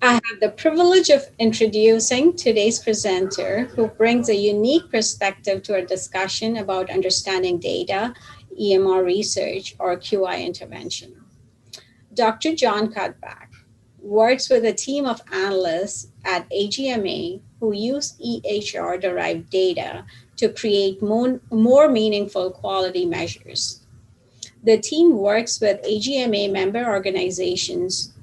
I have the privilege of introducing today's presenter, who brings a unique perspective to our discussion about understanding data, EMR research, or QI intervention. Dr. John Cuddeback works with a team of analysts at AGMA who use EHR derived data to create more meaningful quality measures. The team works with AGMA member organizations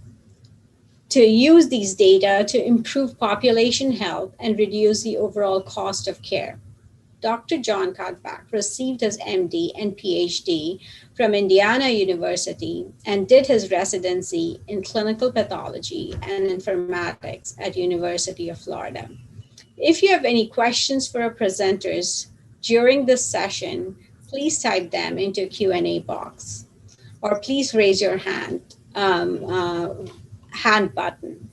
to use these data to improve population health and reduce the overall cost of care. Dr. John Cuddeback received his MD and PhD from Indiana University and did his residency in clinical pathology and informatics at University of Florida. If you have any questions for our presenters during this session, please type them into Q&A box, or please raise your hand button.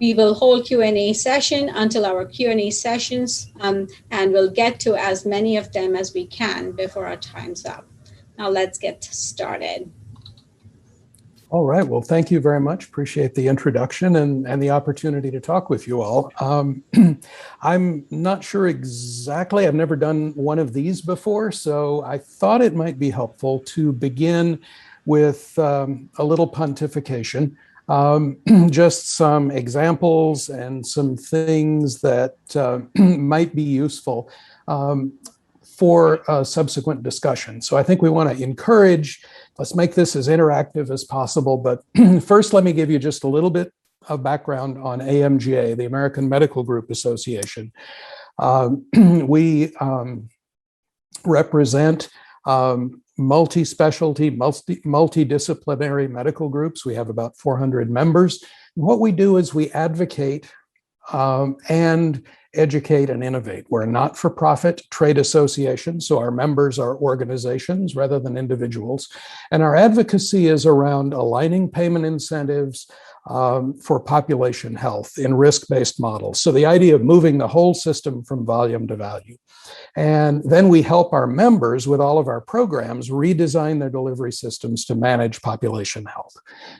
We will hold Q&A session until our Q&A sessions, and we'll get to as many of them as we can before our time's up. Now let's get started. All right, well, thank you very much. Appreciate the introduction and the opportunity to talk with you all. I'm not sure exactly, I've never done one of these before, so I thought it might be helpful to begin with a little pontification. Just some examples and some things that might be useful for a subsequent discussion. So I think we want to encourage, let's make this as interactive as possible, but first let me give you just a little bit of background on AMGA, the American Medical Group Association. We represent multi-specialty, multidisciplinary medical groups. We have about 400 members. What we do is we advocate and educate and innovate. We're a not-for-profit trade association, so our members are organizations rather than individuals. And our advocacy is around aligning payment incentives for population health in risk-based models. So the idea of moving the whole system from volume to value. And then we help our members with all of our programs redesign their delivery systems to manage population health.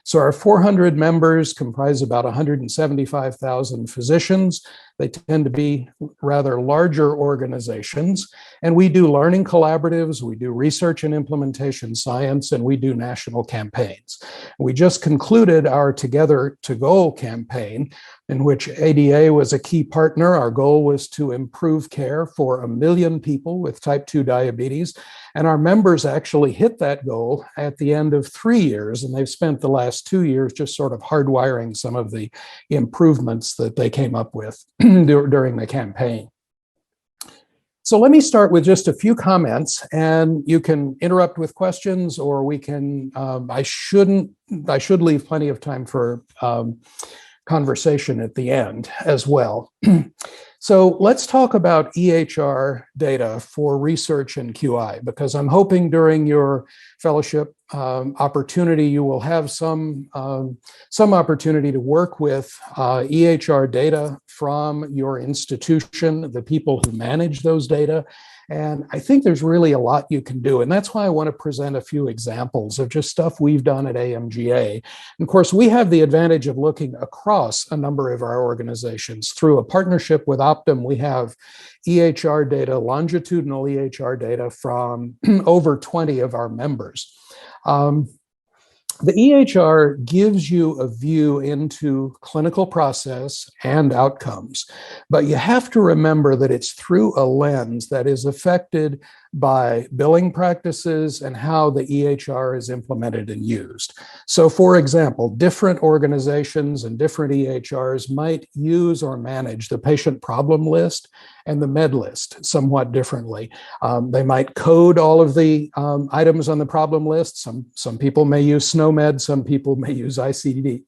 So our 400 members comprise about 175,000 physicians. They tend to be rather larger organizations. And we do learning collaboratives, we do research and implementation science, and we do national campaigns. We just concluded our Together to Goal campaign, in which ADA was a key partner. Our goal was to improve care for 1 million people with type 2 diabetes. And our members actually hit that goal at the end of 3 years. And they've spent the last 2 years just sort of hardwiring some of the improvements that they came up with during the campaign. So let me start with just a few comments, and you can interrupt with questions, or we can, I should leave plenty of time for conversation at the end as well. So let's talk about EHR data for research and QI, because I'm hoping during your fellowship opportunity, you will have some opportunity to work with EHR data from your institution, the people who manage those data. And I think there's really a lot you can do. And that's why I want to present a few examples of just stuff we've done at AMGA. And of course, we have the advantage of looking across a number of our organizations. Through a partnership with Optum, we have EHR data, longitudinal EHR data from over 20 of our members. The EHR gives you a view into clinical process and outcomes, but you have to remember that it's through a lens that is affected by billing practices and how the EHR is implemented and used. So for example, different organizations and different EHRs might use or manage the patient problem list and the med list somewhat differently. They might code all of the items on the problem list. Some people may use SNOMED, some people may use ICD.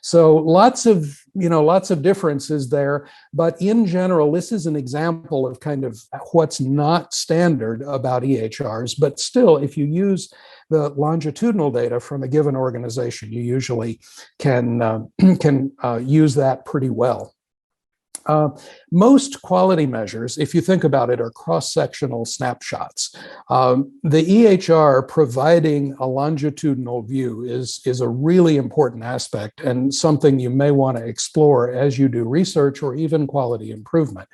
So lots of differences there, but in general, this is an example of kind of what's not standard about EHRs, but still, if you use the longitudinal data from a given organization, you usually can use that pretty well. Most quality measures, if you think about it, are cross-sectional snapshots. The EHR providing a longitudinal view is a really important aspect and something you may want to explore as you do research or even quality improvement.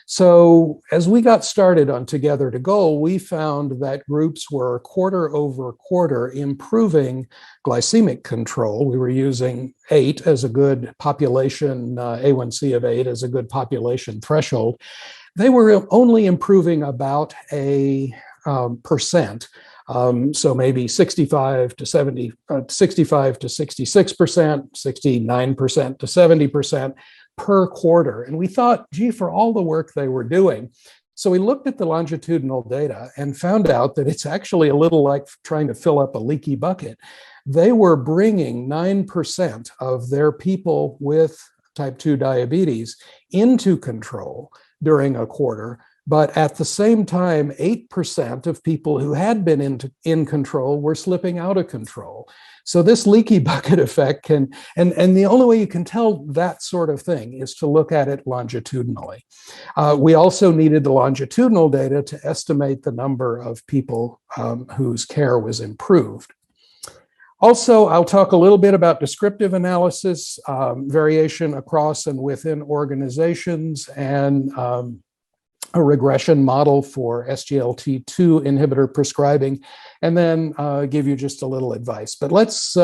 So as we got started on Together to Goal, we found that groups were quarter over quarter improving glycemic control. We were using 8 as a good population, A1C of 8 as a good population threshold. They were only improving about a percent. So maybe 65 to 66%, 69% to 70%. Per quarter. And we thought, gee, for all the work they were doing. So we looked at the longitudinal data and found out that it's actually a little like trying to fill up a leaky bucket. They were bringing 9% of their people with type 2 diabetes into control during a quarter. But at the same time, 8% of people who had been in control were slipping out of control. So this leaky bucket effect and the only way you can tell that sort of thing is to look at it longitudinally. We also needed the longitudinal data to estimate the number of people whose care was improved. Also, I'll talk a little bit about descriptive analysis, variation across and within organizations, and a regression model for SGLT2 inhibitor prescribing, and then give you just a little advice. But let's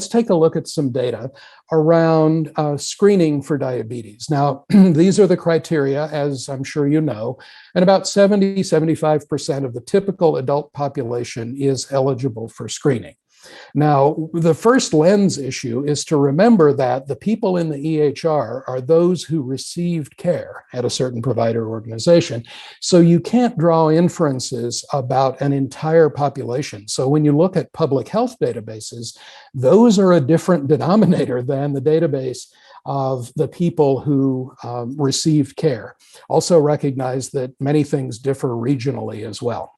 take a look at some data around screening for diabetes. Now, these are the criteria, as I'm sure you know, and about 70-75% of the typical adult population is eligible for screening. Now, the first lens issue is to remember that the people in the EHR are those who received care at a certain provider organization. So you can't draw inferences about an entire population. So when you look at public health databases, those are a different denominator than the database of the people who received care. Also recognize that many things differ regionally as well.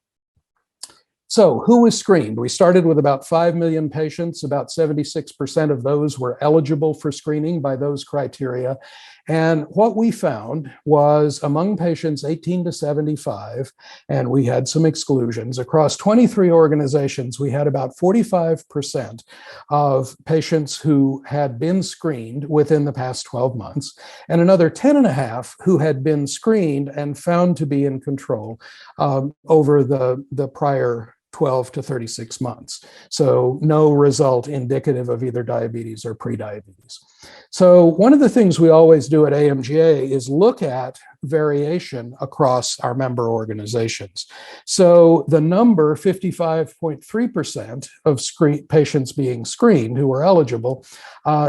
So who was screened? We started with about 5 million patients. About 76% of those were eligible for screening by those criteria. And what we found was among patients 18 to 75, and we had some exclusions, across 23 organizations, we had about 45% of patients who had been screened within the past 12 months, and another 10.5 who had been screened and found to be in control over the prior 12 to 36 months. So no result indicative of either diabetes or prediabetes. So one of the things we always do at AMGA is look at variation across our member organizations. So the number 55.3% of patients being screened who are eligible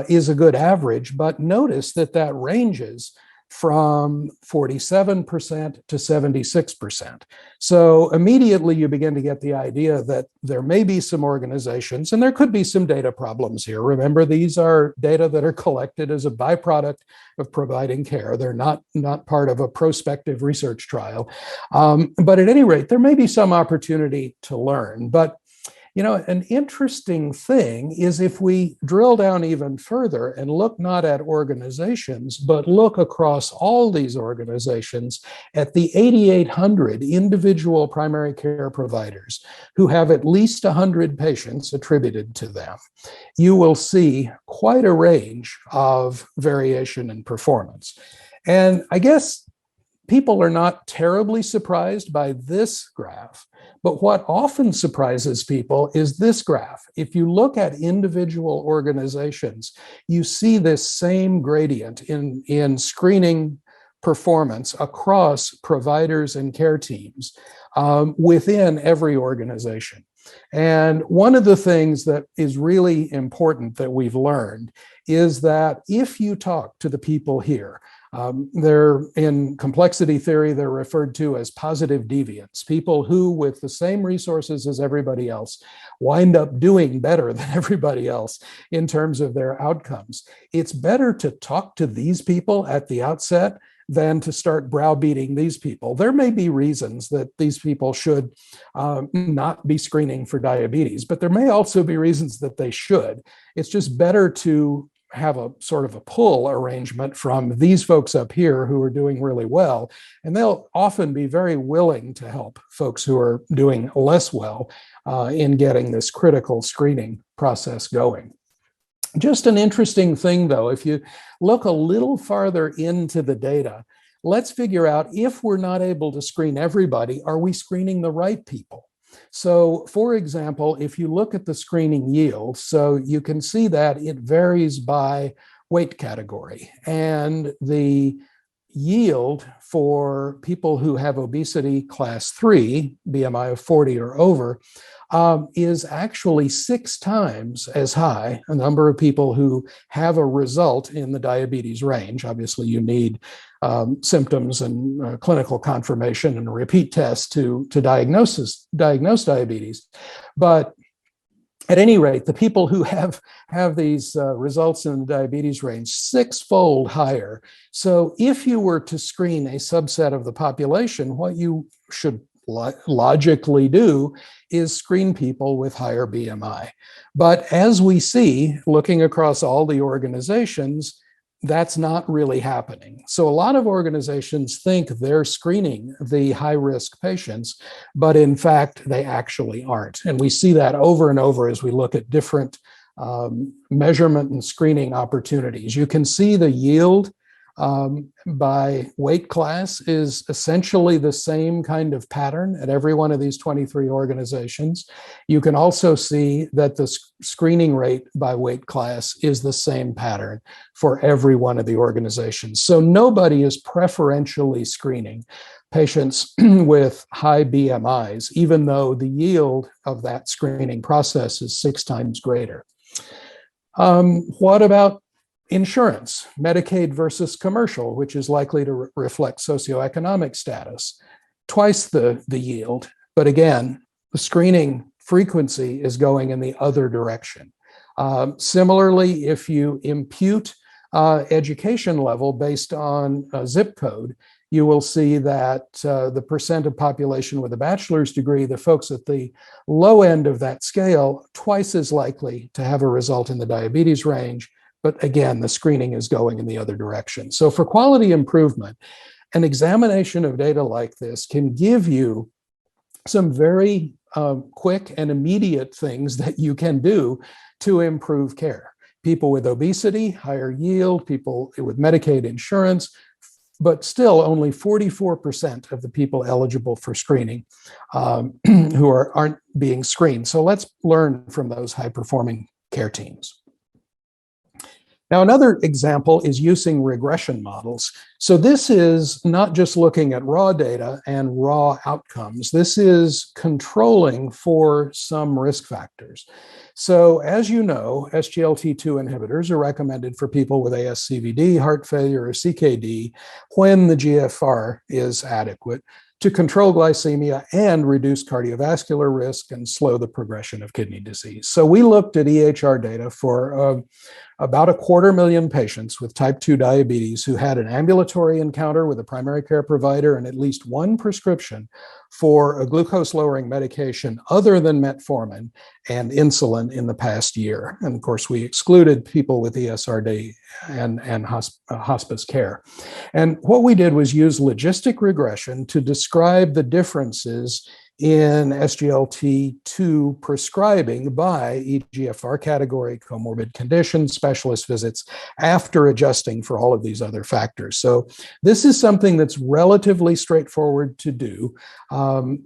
is a good average, but notice that that ranges from 47% to 76%. So immediately you begin to get the idea that there may be some organizations, and there could be some data problems here. Remember, these are data that are collected as a byproduct of providing care. They're not part of a prospective research trial. But at any rate, there may be some opportunity to learn. But you know, an interesting thing is if we drill down even further and look not at organizations, but look across all these organizations at the 8,800 individual primary care providers who have at least 100 patients attributed to them, you will see quite a range of variation in performance. And I guess people are not terribly surprised by this graph, but what often surprises people is this graph. If you look at individual organizations, you see this same gradient in screening performance across providers and care teams within every organization. And one of the things that is really important that we've learned is that if you talk to the people here, they're in complexity theory, they're referred to as positive deviants, people who, with the same resources as everybody else, wind up doing better than everybody else in terms of their outcomes. It's better to talk to these people at the outset than to start browbeating these people. There may be reasons that these people should not be screening for diabetes, but there may also be reasons that they should. It's just better to have a sort of a pull arrangement from these folks up here who are doing really well, and they'll often be very willing to help folks who are doing less well in getting this critical screening process going. Just an interesting thing, though, if you look a little farther into the data, let's figure out, if we're not able to screen everybody, are we screening the right people? So, for example, if you look at the screening yield, so you can see that it varies by weight category. And the yield for people who have obesity class 3, BMI of 40 or over, is actually 6 times as high a number of people who have a result in the diabetes range. Obviously, you need symptoms and clinical confirmation and a repeat test to diagnose diabetes. But at any rate, the people who have these results in the diabetes range 6-fold higher. So if you were to screen a subset of the population, what you should logically do is screen people with higher BMI. But as we see, looking across all the organizations, that's not really happening. So a lot of organizations think they're screening the high-risk patients, but in fact, they actually aren't. And we see that over and over as we look at different measurement and screening opportunities. You can see the yield by weight class is essentially the same kind of pattern at every one of these 23 organizations. You can also see that the screening rate by weight class is the same pattern for every one of the organizations. So nobody is preferentially screening patients with high BMIs, even though the yield of that screening process is 6 times greater. What about insurance, Medicaid versus commercial, which is likely to reflect socioeconomic status? Twice the yield, but again, the screening frequency is going in the other direction. Similarly, if you impute education level based on a zip code, you will see that the percent of population with a bachelor's degree, the folks at the low end of that scale, twice as likely to have a result in the diabetes range. But again, the screening is going in the other direction. So for quality improvement, an examination of data like this can give you some very quick and immediate things that you can do to improve care. People with obesity, higher yield, people with Medicaid insurance, but still only 44% of the people eligible for screening who aren't being screened. So let's learn from those high-performing care teams. Now, another example is using regression models. So this is not just looking at raw data and raw outcomes. This is controlling for some risk factors. So as you know, SGLT2 inhibitors are recommended for people with ASCVD, heart failure, or CKD when the GFR is adequate to control glycemia and reduce cardiovascular risk and slow the progression of kidney disease. So we looked at EHR data for about 250,000 patients with type 2 diabetes who had an ambulatory encounter with a primary care provider and at least one prescription for a glucose-lowering medication other than metformin and insulin in the past year. And of course, we excluded people with ESRD and hospice care. And what we did was use logistic regression to describe the differences in SGLT2 prescribing by EGFR category, comorbid conditions, specialist visits, after adjusting for all of these other factors. So this is something that's relatively straightforward to do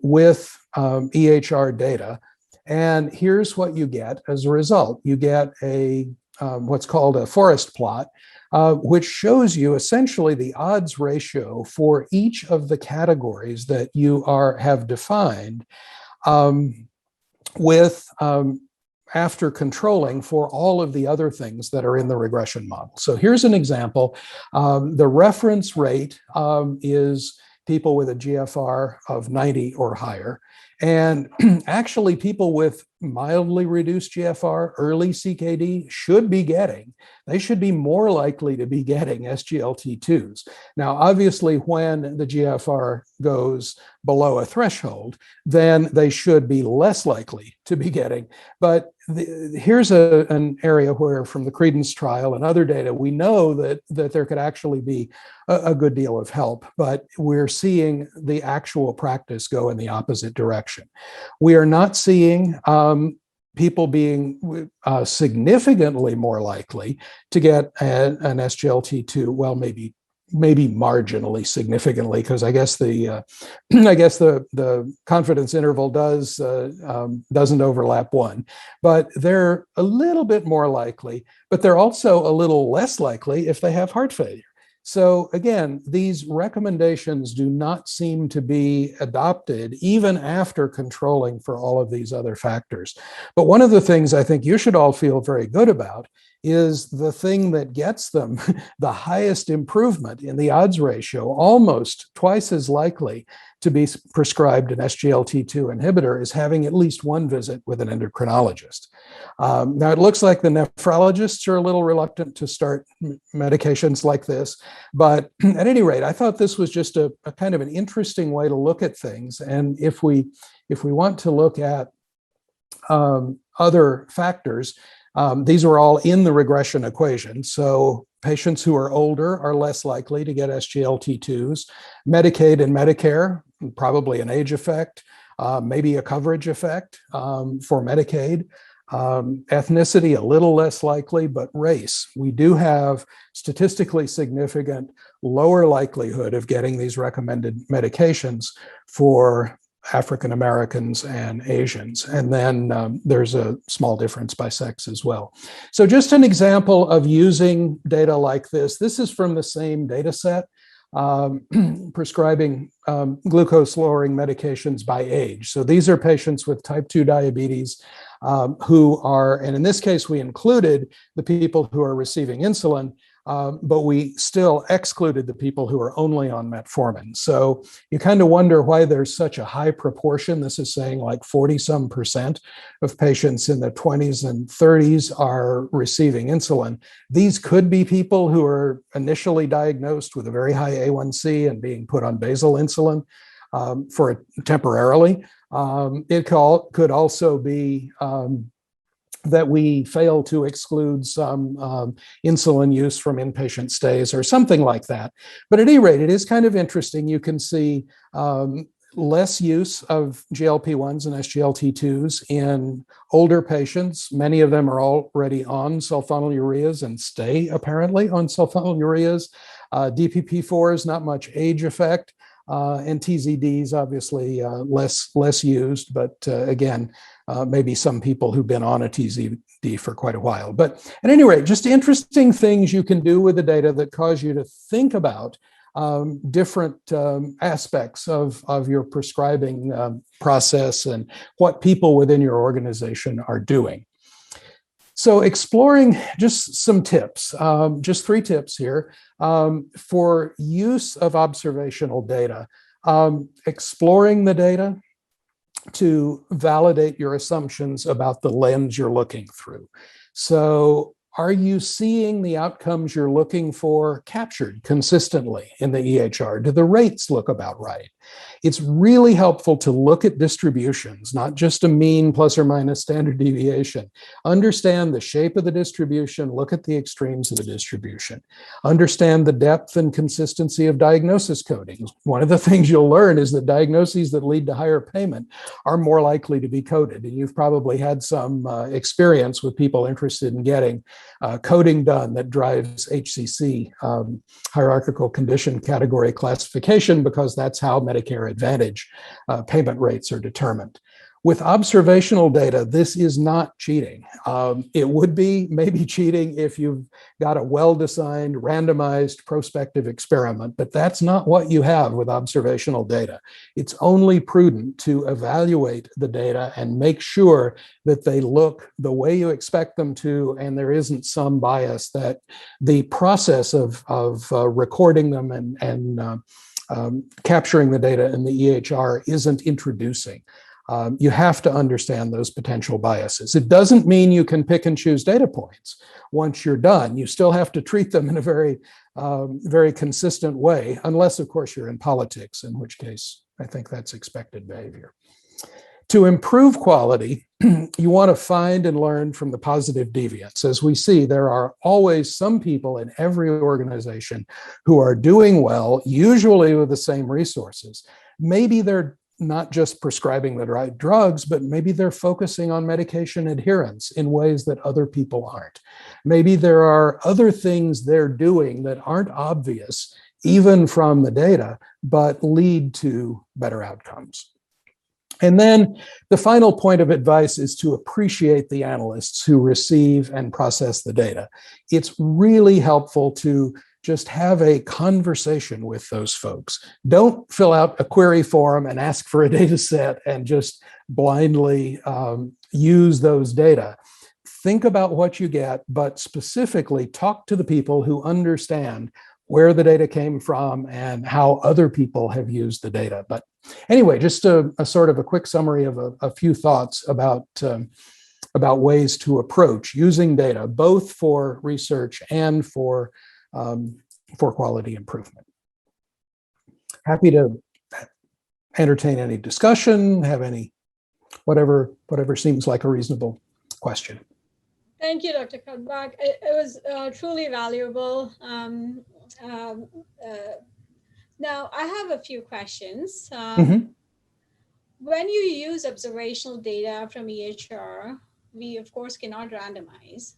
with EHR data. And here's what you get as a result. You get a what's called a forest plot, which shows you essentially the odds ratio for each of the categories that you have defined after controlling for all of the other things that are in the regression model. So here's an example. The reference rate is people with a GFR of 90 or higher. And actually people with mildly reduced GFR, early CKD should be getting. They should be more likely to be getting SGLT2s. Now, obviously, when the GFR goes below a threshold, then they should be less likely to be getting. But here's an area where, from the Credence trial and other data, we know that there could actually be a good deal of help, but we're seeing the actual practice go in the opposite direction. We are not seeing people being significantly more likely to get an SGLT2, well, maybe marginally significantly, because I guess the confidence interval doesn't overlap one, but they're a little bit more likely, but they're also a little less likely if they have heart failure. So again, these recommendations do not seem to be adopted even after controlling for all of these other factors. But one of the things I think you should all feel very good about is the thing that gets them the highest improvement in the odds ratio, almost twice as likely to be prescribed an SGLT2 inhibitor, is having at least one visit with an endocrinologist. Now, it looks like the nephrologists are a little reluctant to start medications like this, but at any rate, I thought this was just a kind of an interesting way to look at things. And if we want to look at other factors, these are all in the regression equation. So patients who are older are less likely to get SGLT2s. Medicaid and Medicare, probably an age effect, maybe a coverage effect for Medicaid. Ethnicity, a little less likely, but race. We do have statistically significant lower likelihood of getting these recommended medications for African Americans and Asians. And then there's a small difference by sex as well. So just an example of using data like this. This is from the same data set, prescribing glucose-lowering medications by age. So these are patients with type 2 diabetes who are, and in this case, we included the people who are receiving insulin, but we still excluded the people who are only on metformin. So you kind of wonder why there's such a high proportion. This is saying like 40-some% of patients in the 20s and 30s are receiving insulin. These could be people who are initially diagnosed with a very high A1C and being put on basal insulin for temporarily. It could also be that we fail to exclude some insulin use from inpatient stays or something like that. But at any rate, it is kind of interesting. You can see less use of GLP-1s and SGLT2s in older patients. Many of them are already on sulfonylureas and stay apparently on sulfonylureas. DPP-4s, not much age effect. And TZDs, obviously less used, but again, maybe some people who've been on a TZD for quite a while. But at any rate, just interesting things you can do with the data that cause you to think about different aspects of your prescribing process and what people within your organization are doing. So exploring just some tips, just 3 tips here for use of observational data. Exploring the data to validate your assumptions about the lens you're looking through. So are you seeing the outcomes you're looking for captured consistently in the EHR? Do the rates look about right? It's really helpful to look at distributions, not just a mean plus or minus standard deviation. Understand the shape of the distribution, look at the extremes of the distribution. Understand the depth and consistency of diagnosis coding. One of the things you'll learn is that diagnoses that lead to higher payment are more likely to be coded. And you've probably had some experience with people interested in getting coding done that drives HCC, hierarchical condition category classification, because that's how Medicare Advantage payment rates are determined. With observational data, this is not cheating. It would be maybe cheating if you've got a well-designed, randomized prospective experiment, but that's not what you have with observational data. It's only prudent to evaluate the data and make sure that they look the way you expect them to, and there isn't some bias that the process of recording them and capturing the data in the EHR isn't introducing. You have to understand those potential biases. It doesn't mean you can pick and choose data points once you're done. You still have to treat them in a very consistent way, unless, of course, you're in politics, in which case I think that's expected behavior. To improve quality, you want to find and learn from the positive deviants. As we see, there are always some people in every organization who are doing well, usually with the same resources. Maybe they're not just prescribing the right drugs, but maybe they're focusing on medication adherence in ways that other people aren't. Maybe there are other things they're doing that aren't obvious, even from the data, but lead to better outcomes. And then the final point of advice is to appreciate the analysts who receive and process the data. It's really helpful to just have a conversation with those folks. Don't fill out a query form and ask for a data set and just blindly use those data. Think about what you get, but specifically talk to the people who understand where the data came from and how other people have used the data. But anyway, just a sort of a quick summary of a few thoughts about ways to approach using data, both for research and for quality improvement. Happy to entertain any discussion, have any, whatever seems like a reasonable question. Thank you, Dr. Cuddeback. It was truly valuable. Now, I have a few questions. When you use observational data from EHR, we, of course, cannot randomize,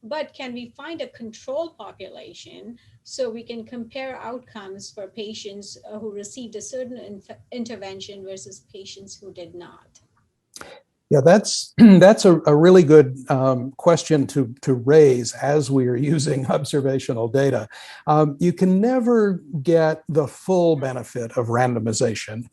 but can we find a control population so we can compare outcomes for patients who received a certain intervention versus patients who did not? Yeah, that's a really good question to raise as we are using observational data. You can never get the full benefit of randomization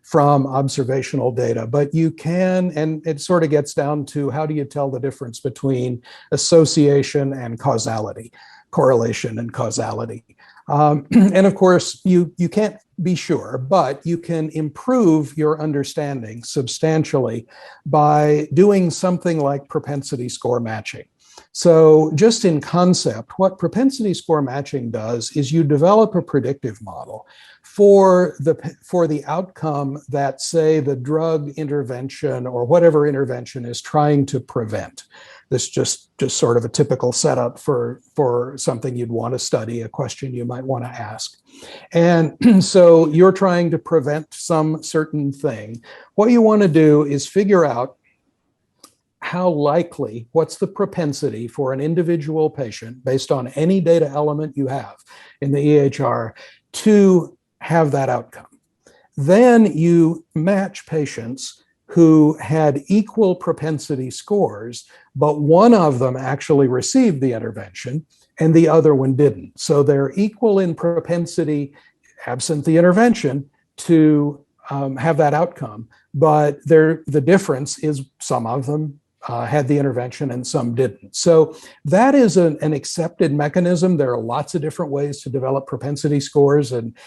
from observational data, but you can, and it sort of gets down to how do you tell the difference between association and causality, correlation and causality. And of course, you can't be sure, but you can improve your understanding substantially by doing something like propensity score matching. So just in concept, what propensity score matching does is you develop a predictive model for the outcome that, say, the drug intervention or whatever intervention is trying to prevent. This just sort of a typical setup for something you'd want to study, a question you might want to ask. And so you're trying to prevent some certain thing. What you want to do is figure out how likely, what's the propensity for an individual patient based on any data element you have in the EHR to have that outcome. Then you match patients who had equal propensity scores, but one of them actually received the intervention and the other one didn't. So they're equal in propensity, absent the intervention, to have that outcome. But the difference is some of them had the intervention and some didn't. So that is an accepted mechanism. There are lots of different ways to develop propensity scores and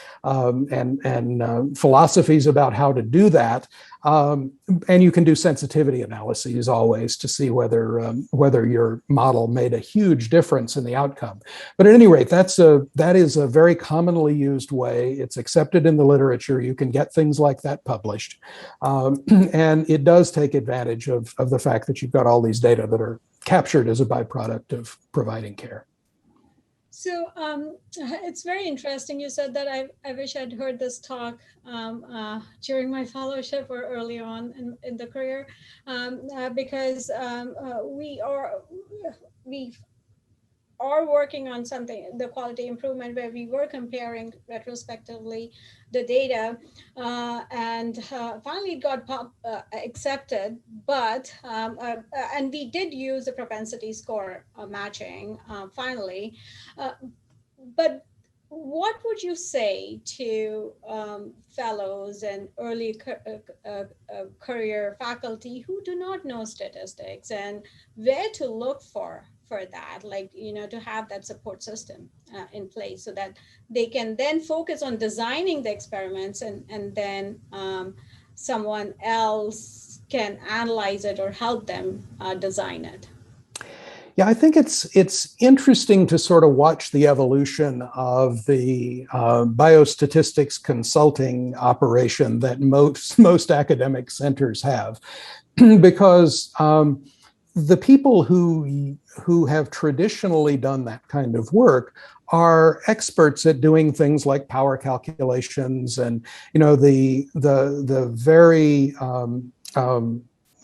philosophies about how to do that. And you can do sensitivity analyses always to see whether your model made a huge difference in the outcome. But at any rate, that is a very commonly used way. It's accepted in the literature. You can get things like that published. And it does take advantage of the fact that you've got all these data that are captured as a byproduct of providing care. So it's very interesting. You said that I wish I'd heard this talk during my fellowship or early on in the career, because we are working on something, the quality improvement, where we were comparing retrospectively the data, and finally it got accepted, but and we did use the propensity score matching finally, but what would you say to fellows and early career faculty who do not know statistics, and where to look for that, like, to have that support system in place so that they can then focus on designing the experiments and then someone else can analyze it or help them design it? Yeah, I think it's interesting to sort of watch the evolution of the biostatistics consulting operation that most academic centers have, because the people who have traditionally done that kind of work are experts at doing things like power calculations and the very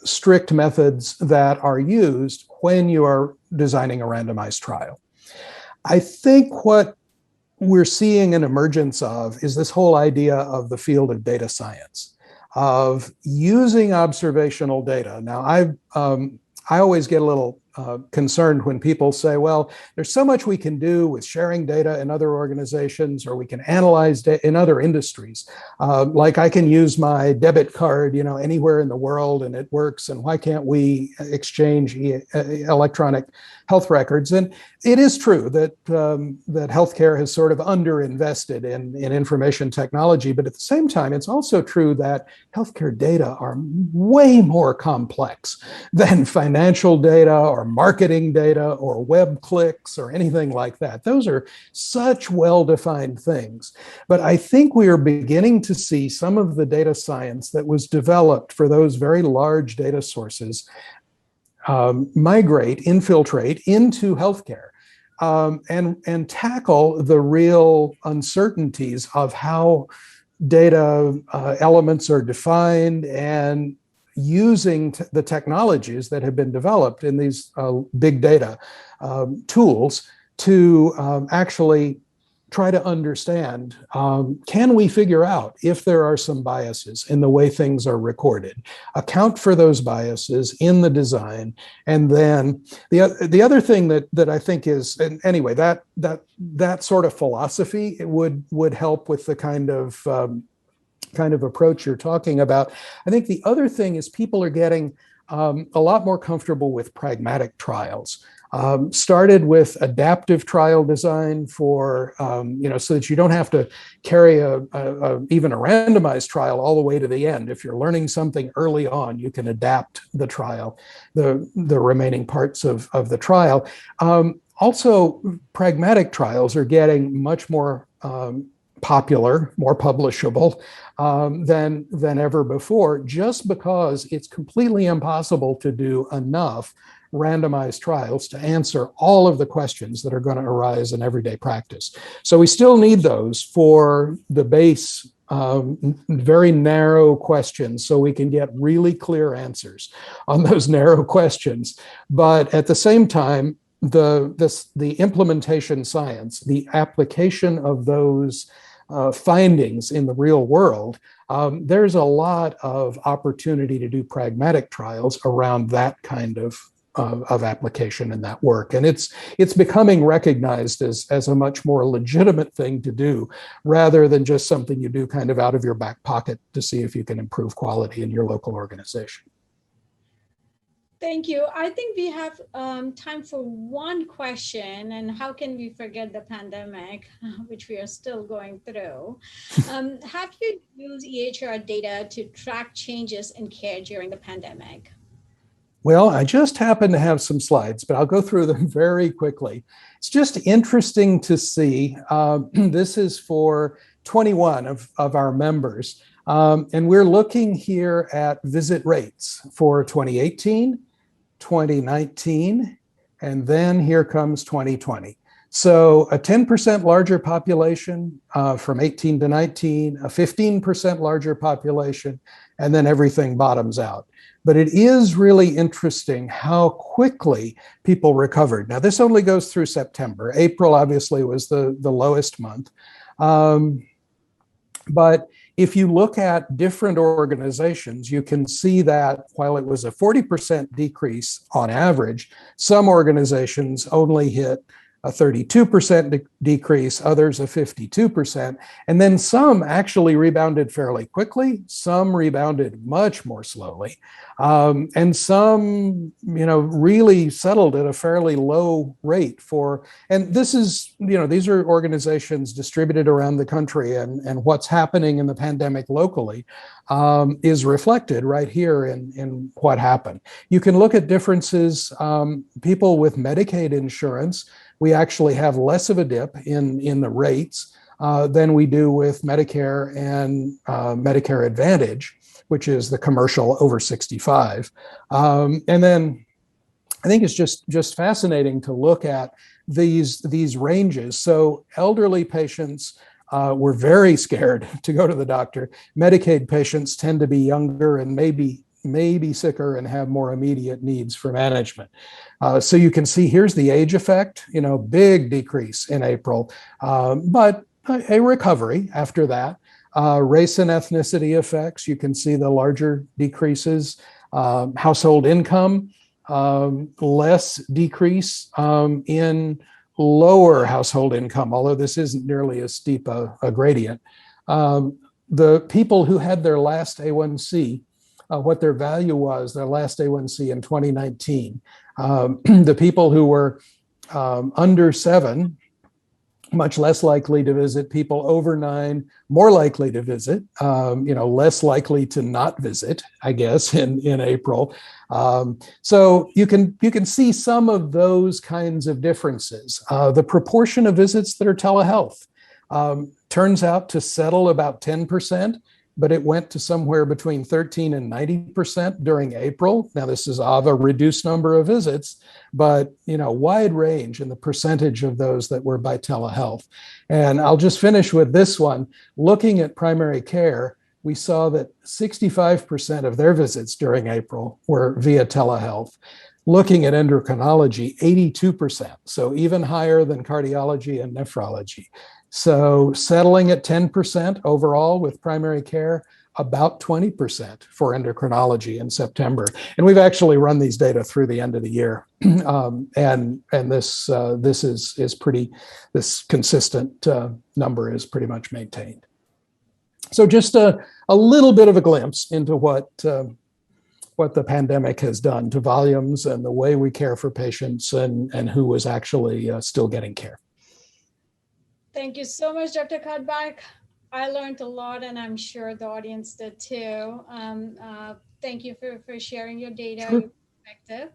strict methods that are used when you are designing a randomized trial. I think what we're seeing an emergence of is this whole idea of the field of data science, of using observational data. Now, I always get a little concerned when people say, well, there's so much we can do with sharing data in other organizations, or we can analyze data in other industries. Like I can use my debit card, anywhere in the world and it works. And why can't we exchange electronic health records? And it is true that that healthcare has sort of underinvested in information technology, but at the same time, it's also true that healthcare data are way more complex than financial data or marketing data or web clicks or anything like that. Those are such well-defined things. But I think we are beginning to see some of the data science that was developed for those very large data sources infiltrate into healthcare, and tackle the real uncertainties of how data elements are defined, and using the technologies that have been developed in these big data tools to actually try to understand, can we figure out if there are some biases in the way things are recorded, account for those biases in the design, and then the other thing that I think is, and anyway, that sort of philosophy, it would help with the kind of approach you're talking about. I think the other thing is people are getting a lot more comfortable with pragmatic trials. Started with adaptive trial design for, so that you don't have to carry even a randomized trial all the way to the end. If you're learning something early on, you can adapt the trial, the remaining parts of the trial. Also, pragmatic trials are getting much more popular, more publishable than ever before, just because it's completely impossible to do enough randomized trials to answer all of the questions that are going to arise in everyday practice. So we still need those for the base, very narrow questions, so we can get really clear answers on those narrow questions. But at the same time, the implementation science, the application of those findings in the real world, there's a lot of opportunity to do pragmatic trials around that kind of application and that work. And it's becoming recognized as a much more legitimate thing to do, rather than just something you do kind of out of your back pocket to see if you can improve quality in your local organization. Thank you. I think we have time for one question, and how can we forget the pandemic, which we are still going through? Have you used EHR data to track changes in care during the pandemic? Well, I just happen to have some slides, but I'll go through them very quickly. It's just interesting to see. This is for 21 of our members, and we're looking here at visit rates for 2018, 2019, and then here comes 2020. So a 10% larger population from 18 to 19, a 15% larger population, and then everything bottoms out. But it is really interesting how quickly people recovered. Now, this only goes through September. April obviously was the lowest month. But if you look at different organizations, you can see that while it was a 40% decrease on average, some organizations only hit a 32% decrease, others a 52%. And then some actually rebounded fairly quickly, some rebounded much more slowly, and some, really settled at a fairly low rate and this is, these are organizations distributed around the country, and what's happening in the pandemic locally is reflected right here in what happened. You can look at differences. People with Medicaid insurance, we actually have less of a dip in the rates than we do with Medicare and Medicare Advantage, which is the commercial over 65. And then I think it's just fascinating to look at these ranges. So elderly patients were very scared to go to the doctor. Medicaid patients tend to be younger and maybe sicker and have more immediate needs for management. So you can see here's the age effect, big decrease in April, but a recovery after that. Race and ethnicity effects, you can see the larger decreases. Household income, less decrease in lower household income, although this isn't nearly as steep a gradient. The people who had their last A1C, what their value was, their last A1C in 2019, the people who were under 7, much less likely to visit. People over 9, more likely to visit, less likely to not visit, I guess, in April. So you can see some of those kinds of differences. The proportion of visits that are telehealth turns out to settle about 10%, but it went to somewhere between 13 and 90% during April. Now, this is of a reduced number of visits, but wide range in the percentage of those that were by telehealth. And I'll just finish with this one. Looking at primary care, we saw that 65% of their visits during April were via telehealth. Looking at endocrinology, 82%, so even higher than cardiology and nephrology. So settling at 10% overall with primary care, about 20% for endocrinology in September. And we've actually run these data through the end of the year. And this consistent number is pretty much maintained. So just a little bit of a glimpse into what the pandemic has done to volumes and the way we care for patients and who was actually still getting care. Thank you so much, Dr. Cuddeback. I learned a lot, and I'm sure the audience did too. Thank you for sharing your data, Sure. your perspective.